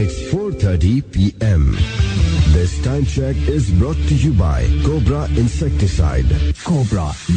It's 4:30 p.m. This time check is brought to you by Cobra Insecticide. Cobra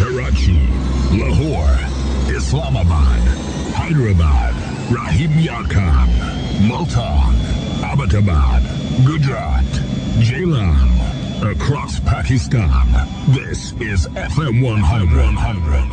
Karachi, Lahore, Islamabad, Hyderabad, Rahim Yar Khan, Multan, Abbottabad, Gujarat, Jailan, across Pakistan. This is FM 100.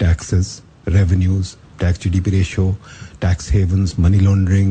taxes, revenues, tax GDP ratio, tax havens, money laundering।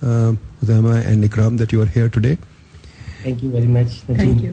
Huzaima and Ikram that you are here today. Thank you very much. Thank you.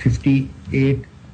58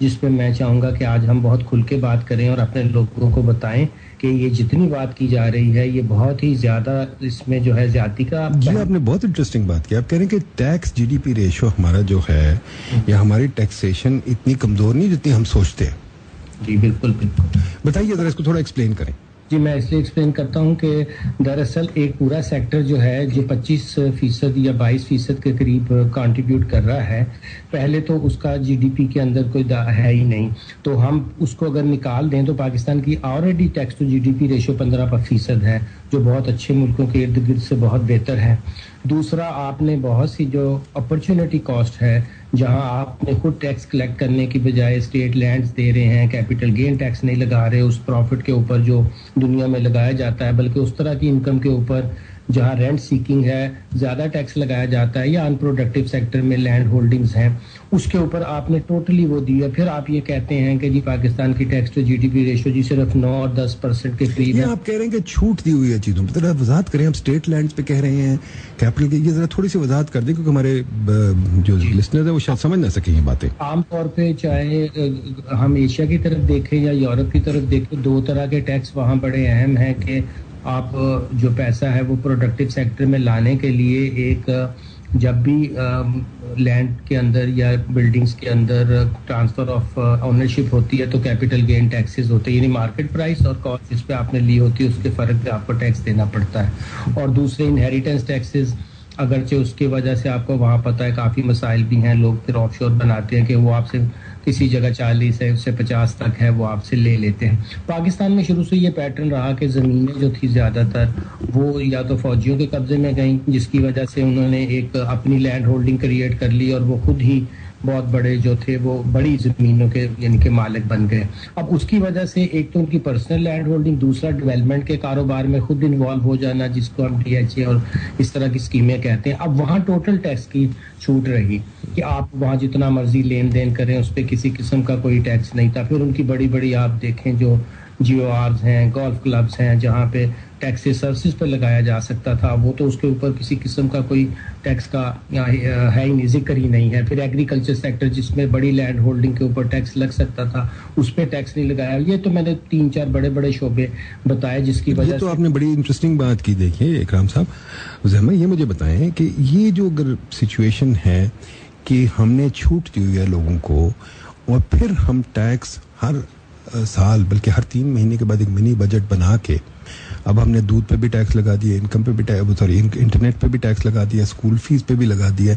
جس پہ میں چاہوں گا کہ آج ہم بہت کھل کے بات کریں اور اپنے لوگوں کو بتائیں کہ یہ جتنی بات کی جا رہی ہے یہ بہت ہی زیادہ اس میں جو ہے زیادتی کا. جی آپ نے بہت انٹرسٹنگ بات کی. آپ کہہ رہے ہیں کہ tax G D P ratio ہمارا جو ہے یا ہماری ٹیکسیشن اتنی کمزور نہیں جتنی ہم سوچتے ہیں. جی بالکل بالکل. بتائیے ذرا اس کو تھوڑا ایکسپلین کریں. جی میں اس لیے ایکسپلین کرتا ہوں کہ دراصل ایک پورا سیکٹر جو ہے جو 25% یا 22% کے قریب کنٹریبیوٹ کر رہا ہے, پہلے تو اس کا جی ڈی پی کے اندر کوئی ہے ہی نہیں, تو ہم اس کو اگر نکال دیں تو پاکستان کی already tax to G D P ratio 15% ہے, جو بہت اچھے ملکوں کے ارد گرد سے بہت بہتر ہے. دوسرا, آپ نے بہت سی جو اپرچونٹی کاسٹ ہے جہاں آپ نے خود ٹیکس کلیکٹ کرنے کی بجائے اسٹیٹ لینڈز دے رہے ہیں, کیپٹل گین ٹیکس نہیں لگا رہے اس پروفٹ کے اوپر جو دنیا میں لگایا جاتا ہے, بلکہ اس طرح کی انکم کے اوپر جہاں رینٹ سیکنگ ہے زیادہ ٹیکس لگایا جاتا ہے, یا ان پروڈکٹیو سیکٹر میں لینڈ ہولڈنگز ہیں اس کے اوپر آپ نے ٹوٹلی وہ دیا. پھر آپ یہ کہتے ہیں کہ جی پاکستان کی tax to G D P ریشو جی صرف 9 اور 10% کے قریب ہے. آپ کہہ رہے ہیں کہ چھوٹ دی ہوئی ہے چیزوں پہ, ذرا وضاحت کریں. ہم اسٹیٹ لینڈز پہ کہہ رہے ہیں کیپٹل کی, یہ ذرا تھوڑی سی وضاحت کر دیں کیونکہ ہمارے جو لسنرز ہیں وہ شاید سمجھ نہ سکیں یہ باتیں. عام طور پہ چاہے ہم ایشیا کی طرف دیکھیں یا یورپ کی طرف دیکھیں, 2 طرح کے ٹیکس وہاں بڑے اہم ہیں کہ آپ جو پیسہ ہے وہ پروڈکٹیو سیکٹر میں لانے کے لیے ایک جب بھی لینڈ کے اندر یا بلڈنگز کے اندر ٹرانسفر آف اونرشپ ہوتی ہے تو کیپٹل گین ٹیکسز ہوتے ہیں, یعنی مارکیٹ پرائس اور کاسٹ جس پہ آپ نے لی ہوتی ہے اس کے فرق پہ آپ کو ٹیکس دینا پڑتا ہے. اور دوسرے انہیریٹنس ٹیکسز, اگرچہ اس کی وجہ سے آپ کو وہاں پتہ ہے کافی مسائل بھی ہیں, لوگ پھر آف شور بناتے ہیں کہ وہ آپ سے کسی جگہ 40 ہے اس سے 50 تک ہے وہ آپ سے لے لیتے ہیں. پاکستان میں شروع سے یہ پیٹرن رہا کہ زمینیں جو تھی زیادہ تر وہ یا تو فوجیوں کے قبضے میں گئیں, جس کی وجہ سے انہوں نے ایک اپنی لینڈ ہولڈنگ کریٹ کر لی اور وہ خود ہی بہت بڑے جو تھے وہ بڑی زمینوں کے یعنی کہ مالک بن گئے. اب اس کی وجہ سے ایک تو ان کی پرسنل لینڈ ہولڈنگ, دوسرا ڈیولپمنٹ کے کاروبار میں خود انوالو ہو جانا جس کو ہم ڈی ایچ اے اور اس طرح کی اسکیمیں کہتے ہیں. اب وہاں ٹوٹل ٹیکس کی چھوٹ رہی کہ آپ وہاں جتنا مرضی لین دین کریں اس پہ کسی قسم کا کوئی ٹیکس نہیں تھا. پھر ان کی بڑی بڑی آپ دیکھیں جو جی او آرز ہیں, گولف کلبس ہیں جہاں پہ ٹیکس سروسز پہ لگایا جا سکتا تھا, وہ تو اس کے اوپر کسی قسم کا کوئی ٹیکس کا ہے ہی نہیں, ذکر ہی نہیں ہے. پھر ایگریکلچر سیکٹر جس میں بڑی لینڈ ہولڈنگ کے اوپر ٹیکس لگ سکتا تھا اس پہ ٹیکس نہیں لگایا. یہ تو میں نے 3-4 بڑے بڑے شعبے بتائے جس کی وجہ سے. تو آپ نے بڑی انٹرسٹنگ بات کی. دیکھیے اکرام صاحب, زحمہ یہ مجھے بتائیں کہ یہ جو اگر سچویشن ہے کہ ہم نے چھوٹ دی ہوئی ہے لوگوں کو اور پھر ہم ٹیکس ہر سال بلکہ ہر 3 مہینے کے بعد ایک منی بجٹ بنا کے اب ہم نے دودھ پہ بھی ٹیکس لگا دیا, انکم پہ بھی انٹرنیٹ پہ بھی ٹیکس لگا دیا, اسکول فیس پہ بھی لگا دیا,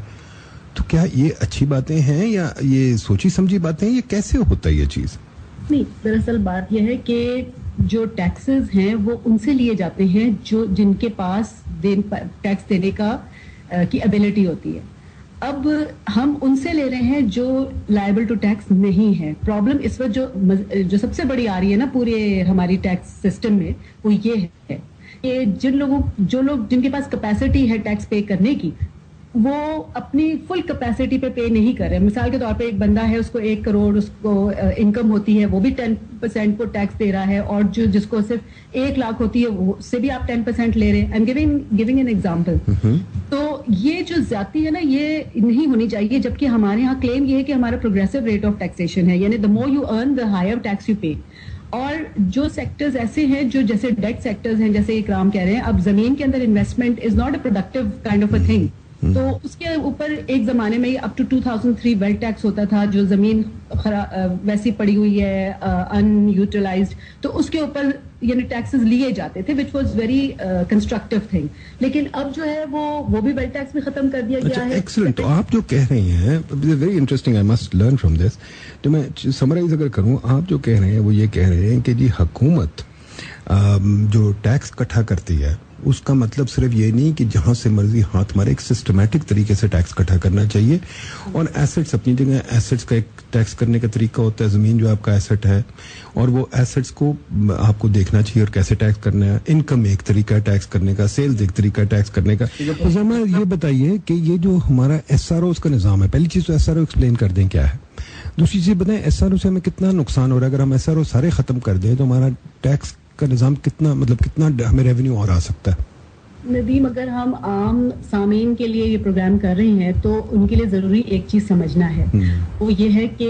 تو کیا یہ اچھی باتیں ہیں یا یہ سوچی سمجھی باتیں ہیں, یہ کیسے ہوتا ہے یہ چیز؟ نہیں, دراصل بات یہ ہے کہ جو ٹیکسز ہیں وہ ان سے لیے جاتے ہیں جو جن کے پاس ٹیکس دینے کا کی ایبلٹی ہوتی ہے. اب ہم ان سے لے رہے ہیں جو لائبل ٹو ٹیکس نہیں ہے. پرابلم اس وقت جو سب سے بڑی آ رہی ہے نا پورے ہماری ٹیکس سسٹم میں وہ یہ ہے کہ جو لوگ جن کے پاس کیپیسٹی ہے ٹیکس پے کرنے کی وہ اپنی فل کیپیسٹی پہ پے نہیں کر رہے. مثال کے طور پہ ایک بندہ ہے, اس کو 1 کروڑ اس کو انکم ہوتی ہے, وہ بھی 10% کو ٹیکس دے رہا ہے, اور جس کو صرف 1 لاکھ ہوتی ہے وہ سے بھی آپ 10% لے رہے ہیں. I'm giving an example. تو یہ جو زیادتی ہے نا یہ نہیں ہونی چاہیے, جبکہ ہمارے یہاں کلیم یہ ہے کہ ہمارا پروگریسو ریٹ آف ٹیکسیشن ہے, یعنی the more you earn the higher tax you pay. اور جو سیکٹرز ایسے ہیں جو جیسے ڈیٹ سیکٹرز ہیں, جیسے اکرام کہہ رہے ہیں, اب زمین کے اندر investment is not a productive kind of a thing. تو اس کے اوپر ایک زمانے میں اپ ٹو 2003 ویلتھ ٹیکس ہوتا تھا, جو زمین ویسی پڑی ہوئی ہے ان یوٹیلائزڈ, تو اس کے اوپر یعنی ٹیکسز لیے جاتے تھے which was very constructive thing. لیکن اب جو ہے وہ بھی ویلتھ ٹیکس بھی ختم کر دیا گیا ہے. ایکسلنٹ. تو آپ جو کہہ رہے ہیں very interesting, I must learn from this. تو میں سمرائز اگر کروں, آپ جو کہہ رہے ہیں وہ یہ کہہ رہے ہیں کہ جی حکومت جو ٹیکس اکٹھا کرتی ہے اس کا مطلب صرف یہ نہیں کہ جہاں سے مرضی ہاتھ مارے, ایک سسٹمیٹک طریقے سے ٹیکس اکٹھا کرنا چاہیے. اور ایسٹس اپنی جگہ, ایسٹس کا ایک ٹیکس کرنے کا طریقہ ہوتا ہے. زمین جو آپ کا ایسٹ ہے اور وہ ایسٹس کو آپ کو دیکھنا چاہیے اور کیسے ٹیکس کرنا ہے. انکم ایک طریقہ ہے ٹیکس کرنے کا, سیلز ایک طریقہ ہے ٹیکس کرنے کا. زما یہ بتائیے کہ یہ جو ہمارا ایس آر اوز کا نظام ہے, پہلی چیز تو ایس آر او ایکسپلین کر دیں کیا ہے. دوسری چیز بتائیں ایس آر او سے ہمیں کتنا نقصان ہو رہا ہے. اگر ہم ایس آر او سارے ختم کر دیں تو ہمارا ٹیکس کا نظام کتنا ہمیں ریونیو اور آ سکتا ہے. ندیم, اگر ہم عام سامعین کے لیے یہ پروگرام کر رہے ہیں تو ان کے لیے ضروری ایک چیز سمجھنا ہے, وہ یہ ہے کہ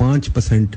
5%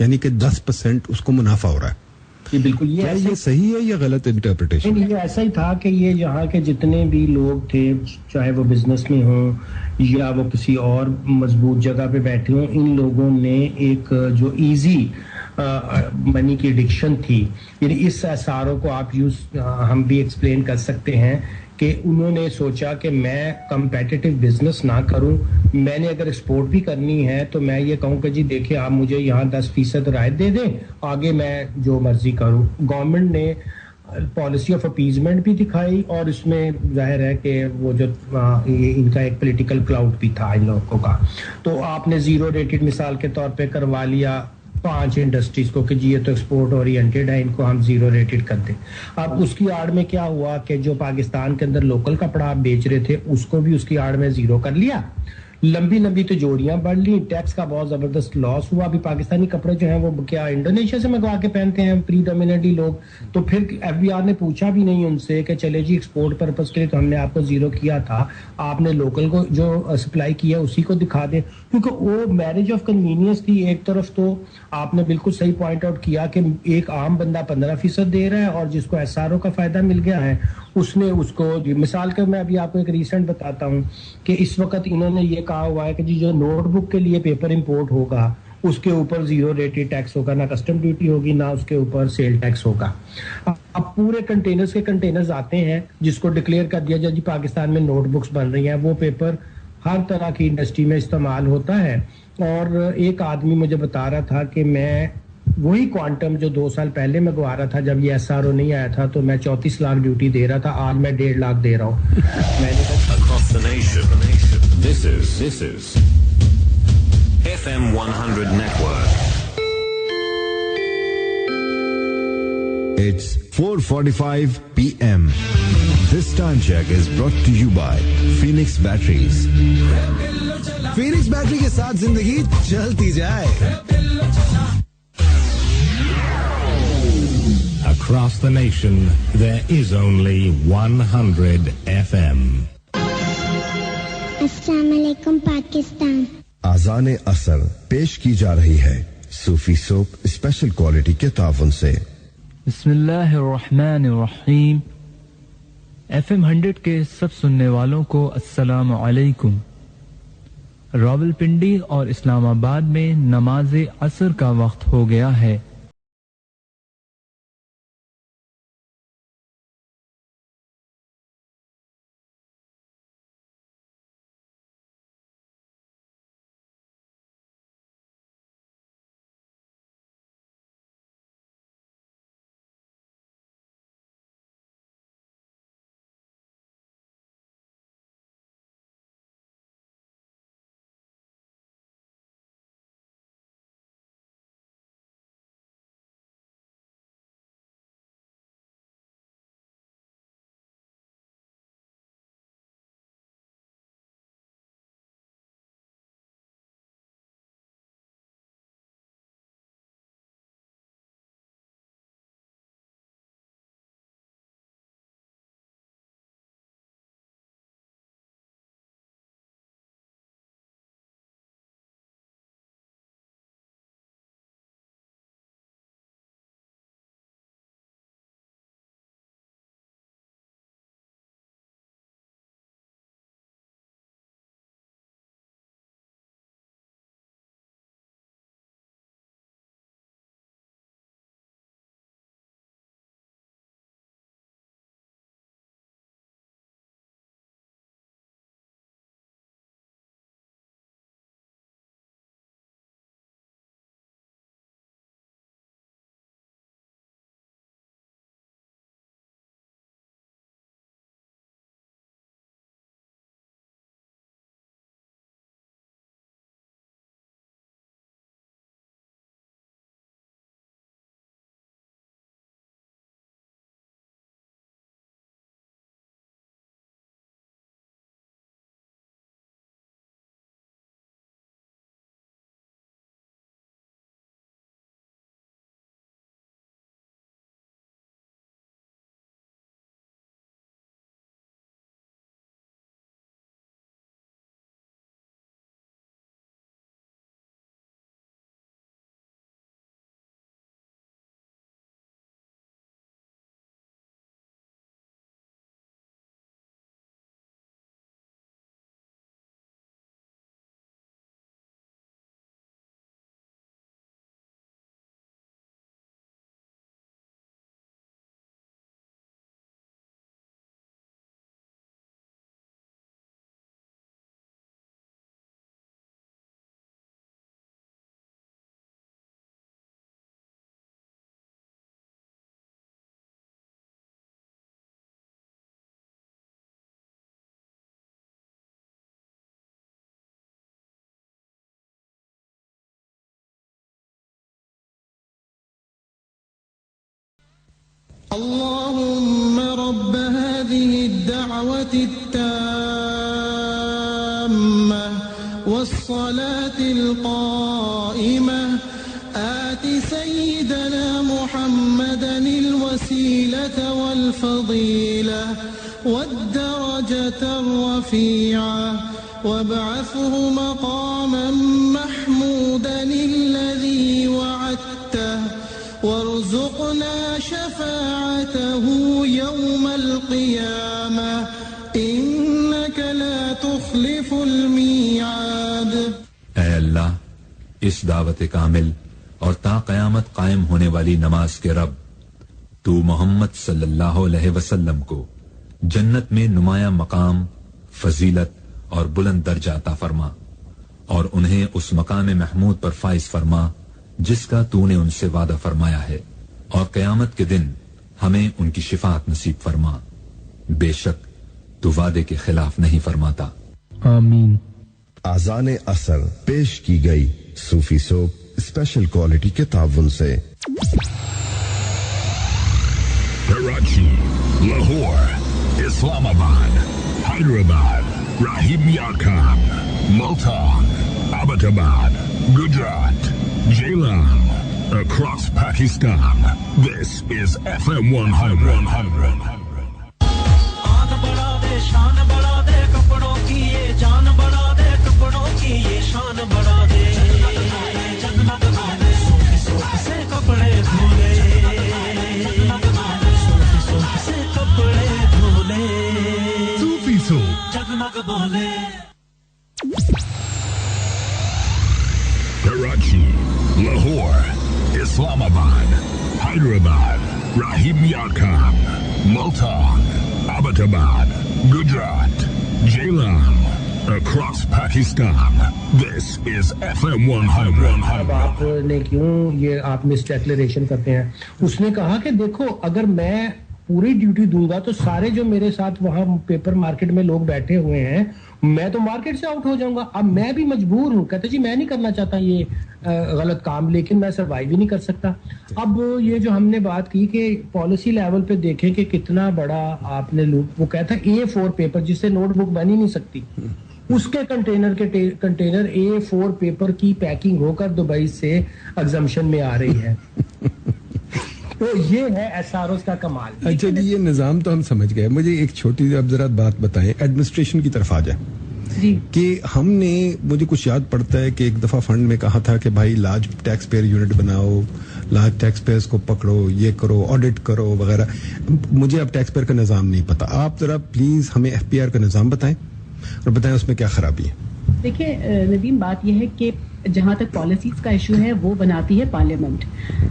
یعنی کہ 10% اس کو منافع ہو رہا ہے. یہ بالکل یہ صحیح ہے یا غلط انٹرپریٹیشن؟ یہ ایسا ہی تھا کہ یہ یہاں کے جتنے بھی لوگ تھے, چاہے وہ بزنس میں ہوں یا وہ کسی اور مضبوط جگہ پہ بیٹھے ہوں, ان لوگوں نے ایک جو ایزی منی کی ایڈکشن تھی, یعنی اس اثاروں کو آپ ہم بھی ایکسپلین کر سکتے ہیں کہ انہوں نے سوچا کہ میں کمپیٹیٹیو بزنس نہ کروں, میں نے اگر ایکسپورٹ بھی کرنی ہے تو میں یہ کہوں کہ جی دیکھیں آپ مجھے یہاں 10% رعایت دے دیں, آگے میں جو مرضی کروں. گورنمنٹ نے پالیسی آف اپیزمنٹ بھی دکھائی, اور اس میں ظاہر ہے کہ وہ جو ان کا ایک پولیٹیکل کلاؤڈ بھی تھا ان لوگوں کا. تو آپ نے زیرو ریٹڈ مثال کے طور پہ کروا لیا 5 انڈسٹریز کو کہ جی یہ تو ایکسپورٹ اورینٹیڈ ہے, ان کو ہم زیرو ریٹڈ کر دیں. اب اس کی آڑ میں کیا ہوا کہ جو پاکستان کے اندر لوکل کپڑا آپ بیچ رہے تھے اس کو بھی اس کی آڑ میں زیرو کر لیا, لمبی لمبی تجوریاں بڑھ لی, ٹیکس کا بہت زبردست لاس ہوا. ابھی پاکستانی کپڑے جو ہیں وہ کیا انڈونیشیا سے منگوا کے پہنتے ہیں پری ڈومیننٹلی لوگ, تو پھر ایف بی آر نے پوچھا بھی نہیں ان سے کہ چلے جی ایکسپورٹ پرپز کے لیے تو ہم نے آپ کو زیرو کیا تھا, آپ نے لوکل کو جو سپلائی کیا اسی کو دکھا دیں, کیونکہ وہ میرج آف کنوینئنس تھی. ایک طرف تو آپ نے بالکل صحیح پوائنٹ آؤٹ کیا کہ ایک عام بندہ 15% دے رہا ہے, اور جس کو ایس آر او کا فائدہ مل گیا ہے اس نے اس کو مثال کے میں ابھی آپ کو ایک ریسنٹ بتاتا ہوں کہ اس وقت انہوں نے یہ کہا ہوا ہے کہ جی جو نوٹ بک کے لیے پیپر امپورٹ ہوگا اس کے اوپر زیرو ریٹڈ ٹیکس ہوگا, نہ کسٹم ڈیوٹی ہوگی نہ اس کے اوپر سیل ٹیکس ہوگا. اب پورے کنٹینرز کے کنٹینرز آتے ہیں جس کو ڈکلیئر کر دیا جائے جی پاکستان میں نوٹ بکس بن رہی ہیں, وہ پیپر ہر طرح کی انڈسٹری میں استعمال ہوتا ہے. اور ایک آدمی مجھے بتا رہا تھا کہ میں وہی کوانٹم جو 2 سال پہلے میں گوا رہا تھا جب یہ ایس آر او نہیں آیا تھا تو میں 34 لاکھ ڈیوٹی دے رہا تھا, آج میں 1.5 لاکھ دے رہا ہوں. میں نے Across the nation. This is FM 100 Network. It's 4:45 p.m. This time check is brought to you by Phoenix Batteries. Phoenix Battery کے ساتھ زندگی چلتی جائے. Across the nation, there is only 100 FM. السلام علیکم پاکستان. آذان اثر پیش کی جا رہی ہے صوفی سوپ اسپیشل کوالٹی کے تعاون سے. بسم اللہ الرحمن الرحیم. FM 100 کے سب سننے والوں کو السلام علیکم. راولپنڈی اور اسلام آباد میں نماز عصر کا وقت ہو گیا ہے. اللهم رب هذه الدعوة التامة والصلاة القائمة آت سيدنا محمدا الوسيلة والفضيلة والدرجة الرفيعة وابعثه مقاما محمودا الذي وعدته وارزقنا شفاعته يوم القيامة إنك لا تخلف الميعاد. اے اللہ، اس دعوت کامل اور تا قیامت قائم ہونے والی نماز کے رب، تو محمد صلی اللہ علیہ وسلم کو جنت میں نمایاں مقام، فضیلت اور بلند درجہ عطا فرما، اور انہیں اس مقام محمود پر فائز فرما جس کا تو نے ان سے وعدہ فرمایا ہے، اور قیامت کے دن ہمیں ان کی شفاعت نصیب فرما، بے شک تو وعدے کے خلاف نہیں فرماتا. آمین. آذان اثر پیش کی گئی صوفی سوپ اسپیشل کوالٹی کے تعاون سے. Karachi, Lahore, Islamabad, Hyderabad, Rahim Yar Khan, Multan, Abbottabad, Gujarat, Jailam, across Pakistan. This is FM 100. شان بڑھا دے کپڑوں کی یہ جان بڑھا دے کپڑوں کی یہ شان بڑھا دے جگمگ والے سوکھ سے کپڑے دھولے سوکھ سے کپڑے دھولے صوفی سو جگمگ بولے. Karachi, Lahore, Islamabad, Hyderabad, Rahim Yar Khan, Multan, Abbottabad, Gujarat, Jailam, across Pakistan. This is FM 100. اب آپ نے کیوں یہ آپ مس ڈیکلیریشن کرتے ہیں؟ اس نے کہا کہ دیکھو اگر میں پوری ڈیوٹی دوں گا تو سارے جو میرے ساتھ وہاں پیپر مارکیٹ میں لوگ بیٹھے ہوئے ہیں میں تو مارکیٹ سے آؤٹ ہو جاؤں گا. اب میں بھی مجبور ہوں. کہتے جی میں نہیں کرنا چاہتا یہ غلط کام، لیکن میں سروائیو ہی نہیں کر سکتا. اب یہ جو ہم نے بات کی کہ پالیسی لیول پہ دیکھیں کہ کتنا بڑا آپ نے لوگ، وہ کہتا ہے A4 پیپر جس سے نوٹ بک بن ہی نہیں سکتی، اس کے کنٹینر A4 پیپر کی پیکنگ ہو کر دبئی سے ایگزمپشن میں آ رہی ہے. تو یہ ہے ایس آر اوز کا کمال. اچھا جی، یہ نظام تو ہم سمجھ گئے. مجھے ایک چھوٹی سی اب ذرا بات بتائیں، ایڈمنسٹریشن کی طرف آ جائیں جی. کہ ہم نے، مجھے کچھ یاد پڑتا ہے کہ ایک دفعہ فنڈ میں کہا تھا کہ بھائی لارج ٹیکس پیئر یونٹ بناؤ، لارج ٹیکس پیئرس کو پکڑو، یہ کرو، آڈٹ کرو وغیرہ. مجھے اب ٹیکس پیئر کا نظام نہیں پتا، آپ ذرا پلیز ہمیں ایف پی آر کا نظام بتائیں اور بتائیں اس میں کیا خرابی ہے. دیکھیں ندیم، بات یہ ہے کہ جہاں تک پالیسیز کا ایشو ہے وہ بناتی ہے پارلیمنٹ.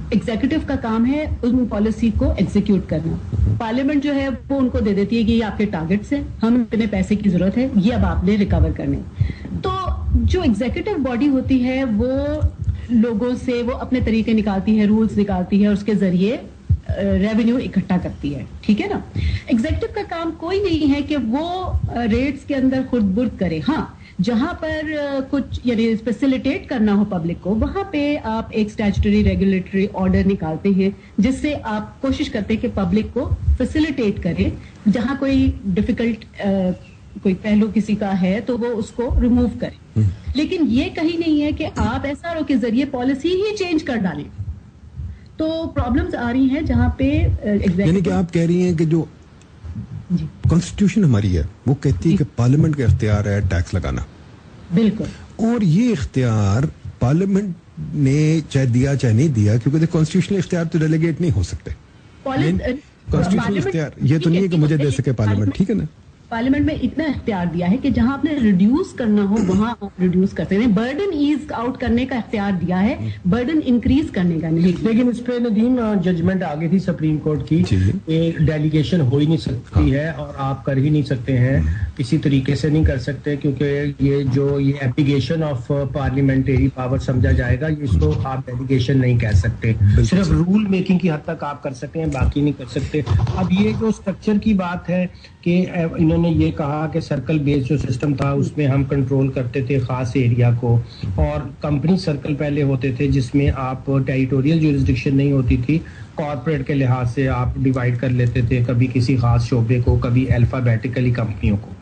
ایگزیکٹو کا کام ہے ان پالیسی کو ایگزیکیوٹ کرنا. پارلیمنٹ جو ہے وہ ان کو دے دیتی ہے کہ یہ آپ کے ٹارگٹس ہیں، ہم اتنے پیسے کی ضرورت ہے، یہ اب آپ نے ریکور کرنے. تو جو ایگزیکٹو باڈی ہوتی ہے وہ لوگوں سے وہ اپنے طریقے نکالتی ہے، رولز نکالتی ہے، اس کے ذریعے ریونیو اکٹھا کرتی ہے. ٹھیک ہے نا. ایگزیکٹو کا کام کوئی نہیں ہے کہ وہ ریٹس کے اندر خود برد کرے. ہاں، جہاں پر کچھ یعنی فیسیلیٹیٹ کرنا ہو پبلک کو، وہاں پہ آپ ایک اسٹیچوٹری ریگولیٹری آرڈر نکالتے ہیں جس سے آپ کوشش کرتے ہیں کہ پبلک کو فیسیلیٹیٹ کرے. جہاں کوئی ڈیفیکلٹ کوئی پہلو کسی کا ہے تو وہ اس کو ریموو کرے. لیکن یہ کہیں نہیں ہے کہ آپ ایس آر او کے ذریعے پالیسی ہی چینج کر ڈالیں. تو پرابلمز آ رہی ہیں جہاں پہ یعنی کہ آپ کہہ رہی ہیں کہ جو کانسٹیٹیوشن ہماری ہے وہ کہتی ہے کہ پارلیمنٹ کا اختیار ہے ٹیکس لگانا. بالکل. اور یہ اختیار پارلیمنٹ نے چاہے دیا چاہے نہیں دیا، کیونکہ کانسٹیٹیوشنل اختیار تو ڈیلیگیٹ نہیں ہو سکتے. کانسٹیٹیوشنل اختیار یہ تو نہیں ہے کہ مجھے دے سکے پارلیمنٹ. ٹھیک ہے نا. پارلیمنٹ میں اتنا اختیار دیا ہے کہ جہاں آپ نے ریڈیوس کرنا ہو وہاں آپ ریڈیوس کرتے ہیں. برڈن ایز آؤٹ کرنے کا اختیار دیا ہے، برڈن انکریز کرنے کا نہیں. لیکن اس پہ ندیم ججمنٹ آ گئی تھی سپریم کورٹ کی کہ ڈیلیگیشن ہو ہی نہیں سکتی ہے اور آپ کر ہی نہیں سکتے ہیں، کسی طریقے سے نہیں کر سکتے، کیونکہ یہ جو یہ ایپلیکیشن آف پارلیمنٹری پاور سمجھا جائے گا، اس کو آپ ڈیلیگیشن نہیں کہہ سکتے. صرف رول میکنگ کی حد تک آپ کر سکتے ہیں، باقی نہیں کر سکتے. اب یہ جو اسٹرکچر کی بات ہے کہ انہوں انہوں نے یہ کہا کہ سرکل بیس جو سسٹم تھا اس میں ہم کنٹرول کرتے تھے خاص ایریا کو, اور کمپنی سرکل پہلے ہوتے تھے جس میں آپ ٹیریٹوریل جورسڈکشن نہیں ہوتی تھی, کارپوریٹ کے لحاظ سے آپ ڈیوائیڈ کر لیتے تھے, کبھی کسی خاص شعبے کو, کبھی الفابیٹیکلی کمپنیوں کو.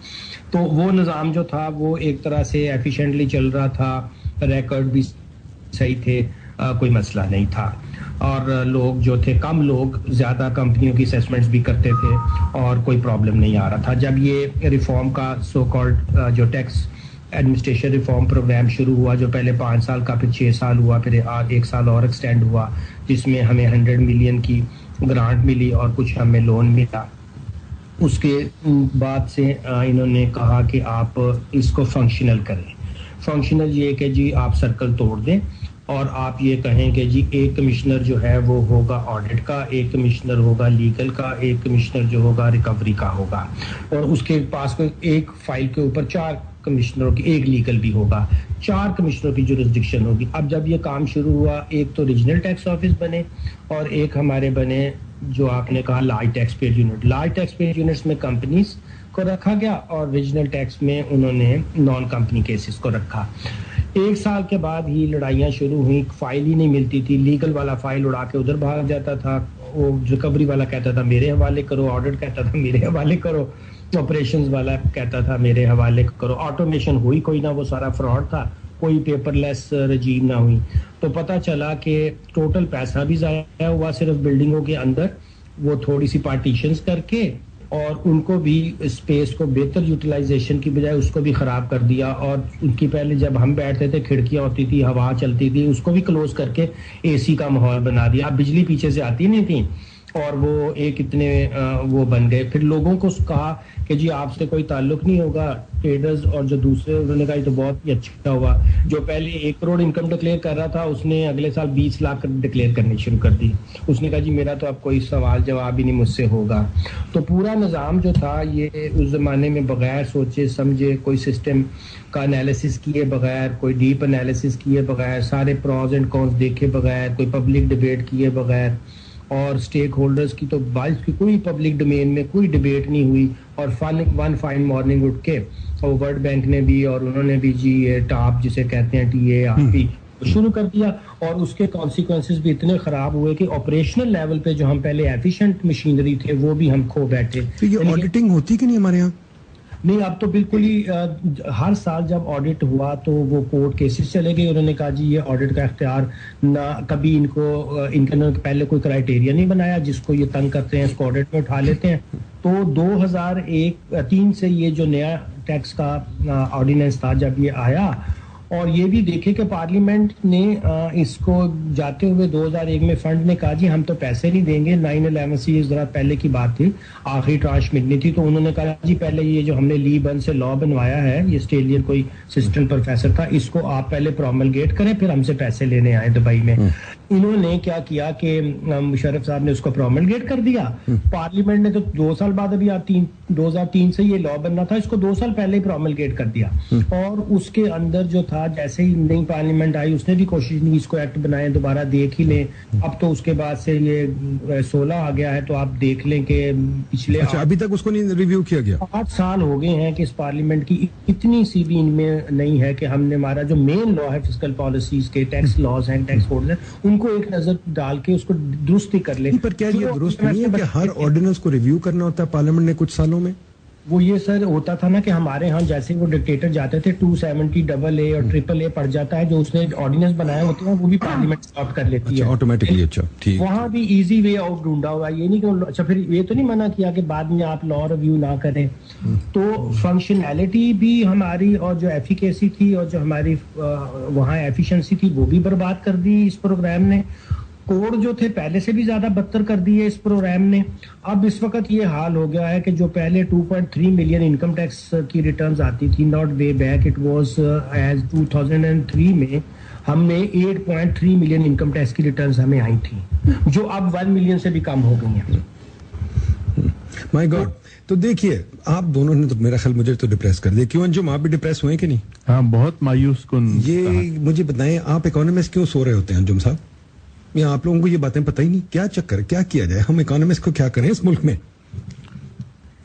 تو وہ نظام جو تھا وہ ایک طرح سے ایفیشینٹلی چل رہا تھا, ریکارڈ بھی صحیح تھے, کوئی مسئلہ نہیں تھا, اور لوگ جو تھے کم لوگ زیادہ کمپنیوں کی اسیسمنٹس بھی کرتے تھے اور کوئی پرابلم نہیں آ رہا تھا. جب یہ ریفارم کا سو کالڈ جو ٹیکس ایڈمنسٹریشن ریفارم پروگرام شروع ہوا, جو پہلے 5 سال کا پھر 6 سال ہوا, پھر 1 سال اور ایکسٹینڈ ہوا, جس میں ہمیں 100 ملین کی گرانٹ ملی اور کچھ ہمیں لون ملا. اس کے بعد سے انہوں نے کہا کہ آپ اس کو فنکشنل کریں. فنکشنل یہ کہ جی آپ سرکل توڑ دیں اور آپ یہ کہیں کہ جی ایک کمشنر جو ہے وہ ہوگا آڈٹ کا, ایک کمشنر ہوگا لیگل کا, ایک کمشنر جو ہوگا ریکوری کا ہوگا, اور اس کے پاس ایک فائل کے اوپر 4 کمشنروں کی, ایک لیگل بھی ہوگا, 4 کمشنروں کی جورسڈکشن ہوگی. اب جب یہ کام شروع ہوا, ایک تو ریجنل ٹیکس آفس بنے اور ایک ہمارے بنے جو آپ نے کہا large tax payer unit. Large tax payer units میں کمپنیز کو رکھا گیا اور ریجنل ٹیکس میں انہوں نے نان کمپنی کیسز کو رکھا. 1 سال کے بعد ہی لڑائیاں شروع ہوئیں, فائل ہی نہیں ملتی تھی, لیگل والا فائل اڑا کے ادھر بھاگ جاتا تھا, وہ ریکوری والا کہتا تھا میرے حوالے کرو, آڈٹ کہتا تھا میرے حوالے کرو, آپریشنز والا کہتا تھا میرے حوالے کرو. آٹومیشن ہوئی کوئی نہ, وہ سارا فراڈ تھا, کوئی پیپر لیس رجیم نہ ہوئی. تو پتہ چلا کہ ٹوٹل پیسہ بھی ضائع ہوا صرف بلڈنگوں کے اندر, وہ تھوڑی سی پارٹیشنز کر کے, اور ان کو بھی اسپیس کو بہتر یوٹیلائزیشن کی بجائے اس کو بھی خراب کر دیا. اور ان کی پہلے جب ہم بیٹھتے تھے کھڑکیاں ہوتی تھی, ہوا چلتی تھی, اس کو بھی کلوز کر کے اے سی کا ماحول بنا دیا. اب بجلی پیچھے سے آتی نہیں تھی اور وہ ایک اتنے وہ بن گئے. پھر لوگوں کو کہا کہ جی آپ سے کوئی تعلق نہیں ہوگا, ٹریڈرز اور جو دوسرے, انہوں نے کہا یہ تو بہت ہی اچھا ہوا. جو پہلے 1 کروڑ انکم ڈکلیئر کر رہا تھا اس نے اگلے سال 20 لاکھ ڈکلیئر کرنی شروع کر دی. اس نے کہا جی میرا تو اب کوئی سوال جواب ہی نہیں مجھ سے ہوگا. تو پورا نظام جو تھا یہ اس زمانے میں بغیر سوچے سمجھے, کوئی سسٹم کا انالیسس کیے بغیر, کوئی ڈیپ انالیسس کیے بغیر, سارے پروز اینڈ کونس دیکھے بغیر, کوئی پبلک ڈبیٹ کیے بغیر, اور اسٹیک ہولڈرز کی تو بائز کی کوئی پبلک ڈومین میں کوئی ڈبیٹ نہیں ہوئی. اور ون فائن مارننگ اٹھ کے اور ورلڈ بینک نے بھی اور انہوں نے بھی جی یہ ٹاپ جسے کہتے ہیں ٹی اے آر پی شروع کر دیا, اور اس کے کانسیکوینسز بھی اتنے خراب ہوئے کہ آپریشنل لیول پہ جو ہم پہلے ایفیشینٹ مشینری تھے وہ بھی ہم کھو بیٹھے. تو یہ آڈیٹنگ ہوتی کہ نہیں ہمارے یہاں؟ نہیں, اب تو بالکل ہی ہر سال جب آڈٹ ہوا تو وہ کورٹ کیسز چلے گئے. انہوں نے کہا جی یہ آڈٹ کا اختیار نہ, کبھی ان کے پہلے کوئی کرائیٹیریا نہیں بنایا جس کو یہ تنگ کرتے ہیں اس کو آڈٹ میں اٹھا لیتے ہیں. تو 2003 سے یہ جو نیا ٹیکس کا آرڈیننس تھا جب یہ آیا, اور یہ بھی دیکھے کہ پارلیمنٹ نے اس کو جاتے ہوئے 2001 میں فنڈ نے کہا جی ہم تو پیسے نہیں دیں گے. 9/11 سے یہ ذرا پہلے کی بات تھی, آخری ٹرانش ملنی تھی, تو انہوں نے کہا جی پہلے یہ جو ہم نے لی بن سے لا بنوایا ہے, یہ آسٹریلین کوئی اسسٹنٹ پروفیسر تھا, اس کو آپ پہلے پروملگیٹ کریں پھر ہم سے پیسے لینے آئے دبئی میں. انہوں نے کیا کیا کہ مشرف صاحب نے اس کو پروملگیٹ کر دیا. پارلیمنٹ نے تو 2 سال بعد, ابھی آپ 2003 سے یہ لا بننا تھا, اس کو 2 سال پہلے ہی پروملگیٹ کر دیا. اور اس کے اندر جو تھا جیسے ہی نئی پارلیمنٹ آئی اس نے بھی کوشش نہیں, اس کو ایکٹ بنائیں دوبارہ دیکھ ہی لیں. اب تو اس کے بعد سے یہ 16 آ گیا ہے, تو آپ دیکھ لیں کہ پچھلے ابھی تک اس کو نہیں ریویو کیا گیا. 8 سال ہو گئے ہیں کہ اس پارلیمنٹ کی اتنی سی بھی ان میں نہیں ہے کہ ہم نے ہمارا جو مین لا ہے فسکل پالیسیز کے, ٹیکس لاز ہیں, ٹیکس کوڈز ہیں, ان کو ایک نظر ڈال کے اس کو درست ہی کر لیں. پر کیا یہ درست نہیں ہے کہ ہر آرڈیننس کو ریویو کرنا ہوتا ہے پارلیمنٹ نے کچھ سالوں میں؟ وہ یہ سر ہوتا تھا نا کہ ہمارے ہاں جیسے وہ ڈکٹیٹر جاتے تھے 270 AA اور AAA پڑ جاتا ہے, جو اس نے آرڈیننس بنائے ہوتے ہیں وہ بھی پارلیمنٹ اسٹاپ کر لیتی ہے آٹومیٹکلی. اچھا ٹھیک, وہاں بھی ایزی وے آؤٹ ڈھونڈا ہوا. یہ نہیں کہ اچھا پھر یہ تو نہیں منع کیا کہ بعد میں آپ لا ریویو نہ کریں. تو فنکشنالٹی بھی ہماری اور جو ایفیکیسی تھی اور جو ہماری وہاں ایفیشنسی تھی وہ بھی برباد کر دی اس پروگرام نے. کوڈ جو تھے پہلے سے بھی زیادہ بدتر کر دیے اس پروگرام نے. اب اس وقت یہ حال ہو گیا ہے کہ جو پہلے 2.3 ملین انکم ٹیکس کی ریٹرنز آتی تھی, not way back, it was as 2003 میں ہم نے 8.3 ملین انکم ٹیکس کی ریٹرنز ہمیں آئی تھیں, جو اب 1 ملین سے بھی کم ہو گئی ہیں. مائی گاڈ. تو دیکھیے آپ دونوں نے تو میرا خیال مجھے تو ڈپریس کر دیا. کیوں انجم آپ بھی ڈپریس ہوئے کہ نہیں؟ ہاں بہت مایوس کن. یہ مجھے بتائیں آپ اکانومسٹ کیوں سو رہے ہوتے ہیں انجم صاحب؟ یا آپ لوگوں کو یہ باتیں پتہ ہی نہیں کیا چکر, کیا کیا جائے, ہم اکانومسٹ کو کیا کریں اس ملک میں؟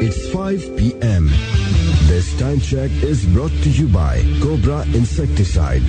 It's 5 p.m. This time check is brought to you by Cobra Insecticide.